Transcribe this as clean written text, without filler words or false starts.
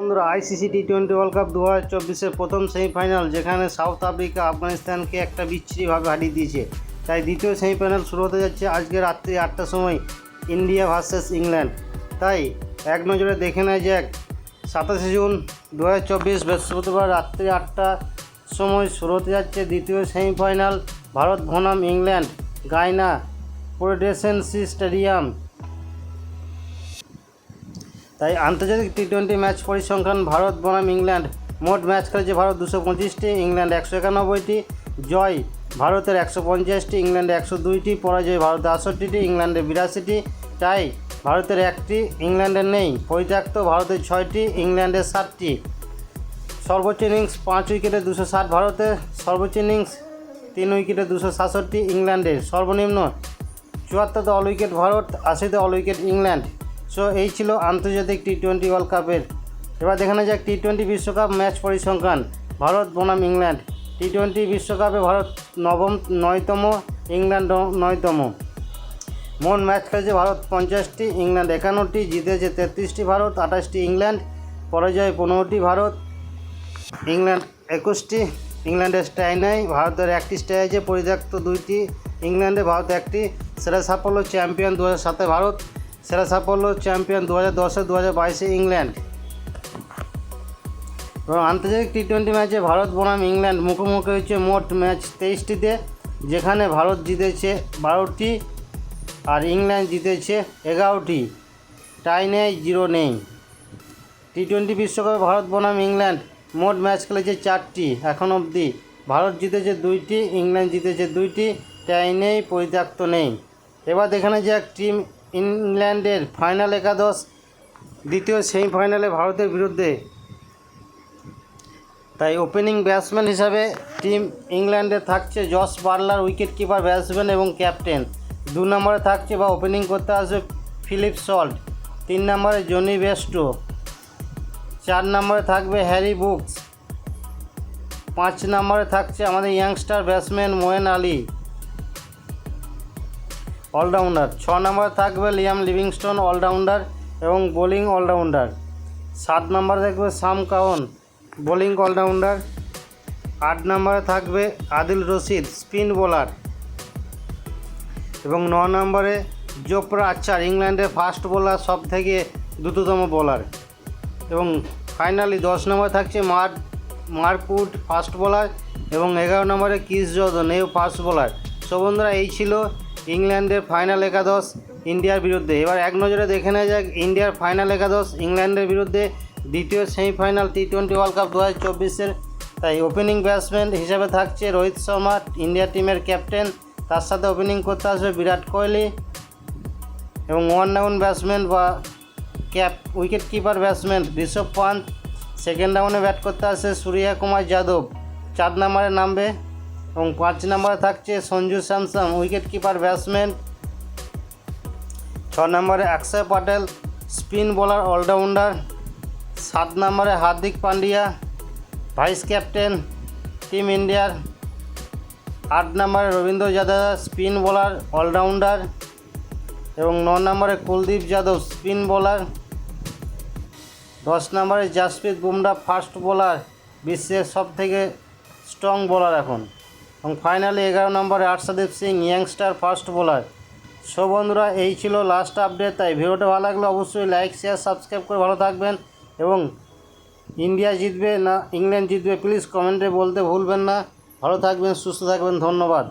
বন্ধুরা, ICC টি-20 world cup 2024-এর প্রথম semifinal, যেখানে সাউথ আফ্রিকা আফগানিস্তানকে একটা বিচ্ছিরিভাবে হারিয়ে দিয়েছে। তাই দ্বিতীয় সেমিফাইনাল শুরু হতে যাচ্ছে আজকে রাত্রি 8টার সময়, ইন্ডিয়া ভার্সেস ইংল্যান্ড। তাই এক নজরে দেখে নেওয়া যাক 27 জুন 2024 বৃহস্পতিবার রাত্রি 8টার সময় শুরু হতে যাচ্ছে দ্বিতীয় সেমিফাইনাল, ভারত বনাম ইংল্যান্ড, গায়না প্রেসিডেন্সি স্টেডিয়াম। তাই আন্তর্জাতিক টি-20 ম্যাচ পরিসংখ্যান ভারত বনাম ইংল্যান্ড। মোট ম্যাচ খেলেছে ভারত 225টি, ইংল্যান্ড 191টি। জয় ভারতের 150টি, ইংল্যান্ডে 102টি। পরাজয় ভারতের 68টি, ইংল্যান্ডে 82টি। টাই ভারতের 1টি, ইংল্যান্ডের নেই। পরিত্যক্ত ভারতের 6টি, ইংল্যান্ডের 7টি। সর্বোচ্চ ইনিংস 5 উইকেটে 260 ভারতের, সর্বোচ্চ ইনিংস 3 উইকেটে 267 ইংল্যান্ডের। সর্বনিম্ন 74তে অল উইকেট ভারত, 80তে অল উইকেট ইংল্যান্ড। সো এই ছিল আন্তর্জাতিক টি-20 ওয়ার্ল্ড কাপের। এবার দেখানো যাক টি-20 বিশ্বকাপ ম্যাচ পরিসংখ্যান ভারত বনাম ইংল্যান্ড। টি-20 বিশ্বকাপে ভারত 9তম, ইংল্যান্ড 9তম। মোট ম্যাচ খেলেছে ভারত 50টি, ইংল্যান্ড 51টি। জিতেছে 33টি ভারত, 28টি ইংল্যান্ড। পরাজয় 15টি ভারত, ইংল্যান্ড 21টি। ইংল্যান্ডের স্টাই নেই, ভারতের 1টি স্টাই আছে। পরিত্যক্ত 2টি, ইংল্যান্ডে ভারত 1টি। সেরা সাফল্য চ্যাম্পিয়ন 2007 ভারত, সেরা সাফল্য চ্যাম্পিয়ন 2010, 2022 ইংল্যান্ড। এবং আন্তর্জাতিক টি-20 ম্যাচে ভারত বনাম ইংল্যান্ড মুখোমুখি হয়েছে মোট ম্যাচ 23টিতে, যেখানে ভারত জিতেছে 12টি আর ইংল্যান্ড জিতেছে 11টি। টাই নেই, 0 নেই। টি-20 বিশ্বকাপে ভারত বনাম ইংল্যান্ড মোট ম্যাচ খেলেছে 4টি এখন অবধি। ভারত জিতেছে 2টি, ইংল্যান্ড জিতেছে 2টি। টাই নেই, পরিত্যক্ত নেই। এবার দেখানো যাক টিম ইংল্যান্ডের ফাইনাল একাদশ দ্বিতীয় সেমিফাইনালে ভারতের বিরুদ্ধে। তাই ওপেনিং ব্যাটসম্যান হিসাবে টিম ইংল্যান্ডে থাকছে Jos Buttler, wicket keeper batsman এবং ক্যাপ্টেন। 2 নম্বরে থাকছে বা ওপেনিং করতে আসবে ফিলিপ সল্ট। 3 নম্বরে জনি বেস্টো। 4 নম্বরে থাকবে হ্যারি ব্রুকস। 5 নম্বরে থাকছে আমাদের ইয়াংস্টার ব্যাটসম্যান মোয়েন আলী, অলরাউন্ডার। 6 নম্বরে থাকবে লিয়াম লিভিংস্টোন, অলরাউন্ডার এবং বোলিং অলরাউন্ডার। 7 নম্বরে থাকবে শাম কারন, বোলিং অলরাউন্ডার। 8 নম্বরে থাকবে আদিল রশিদ, স্পিন বোলার। এবং 9 নম্বরে জোফরা আর্চার, ইংল্যান্ডের ফাস্ট বোলার, সব থেকে দ্রুততম বোলার। এবং ফাইনালি 10 নম্বরে থাকছে মার্ক উড, ফাস্ট বোলার। এবং 11 নম্বরে ক্রিস জর্ডন, এও ফাস্ট বোলার। সো বন্ধুরা, এই ছিল ইংল্যান্ডের ফাইনাল একাদশ ইন্ডিয়ার বিরুদ্ধে। এবার এক নজরে দেখে নেওয়া যাক ইন্ডিয়ার ফাইনাল একাদশ ইংল্যান্ডের বিরুদ্ধে দ্বিতীয় সেমিফাইনাল টি-20 ওয়ার্ল্ড কাপ 2024-এর। তাই ওপেনিং ব্যাটসম্যান হিসাবে থাকছে রোহিত শর্মা, ইন্ডিয়া টিমের ক্যাপ্টেন। তার সাথে ওপেনিং করতে আসবে বিরাট কোহলি। এবং ওয়ান ডাউন ব্যাটসম্যান বা wicket keeper batsman Rishabh Pant. Second ডাউনে ব্যাট করতে আসে সূর্য কুমার যাদব, 4 নম্বরে নামবে। এবং 5 নম্বরে থাকছে Sanju Samson, wicket keeper batsman. 6 নম্বরে Axar Patel, spin bowler allrounder. 7 নম্বরে Hardik Pandya, vice captain team ইন্ডিয়ার। 8 নম্বরে Ravindra Jadeja, spin bowler allrounder. এবং 9 নম্বরে কুলদীপ যাদব, স্পিন বোলার। 10 নম্বরে জাসপ্রীত বুমরা, ফাস্ট বোলার, বিশ্বের সবথেকে স্ট্রং বোলার এখন। এবং ফাইনালি 11 নম্বরে Harshdeep Singh, youngster fast bowler. So বন্ধুরা, এই ছিল লাস্ট আপডেট। তাই ভিডিওটা ভালো লাগলে অবশ্যই লাইক, শেয়ার, সাবস্ক্রাইব করে ভালো থাকবেন। এবং ইন্ডিয়া জিতবে না ইংল্যান্ড জিতবে প্লিজ কমেন্টে বলতে ভুলবেন না। ভালো থাকবেন, সুস্থ থাকবেন, ধন্যবাদ।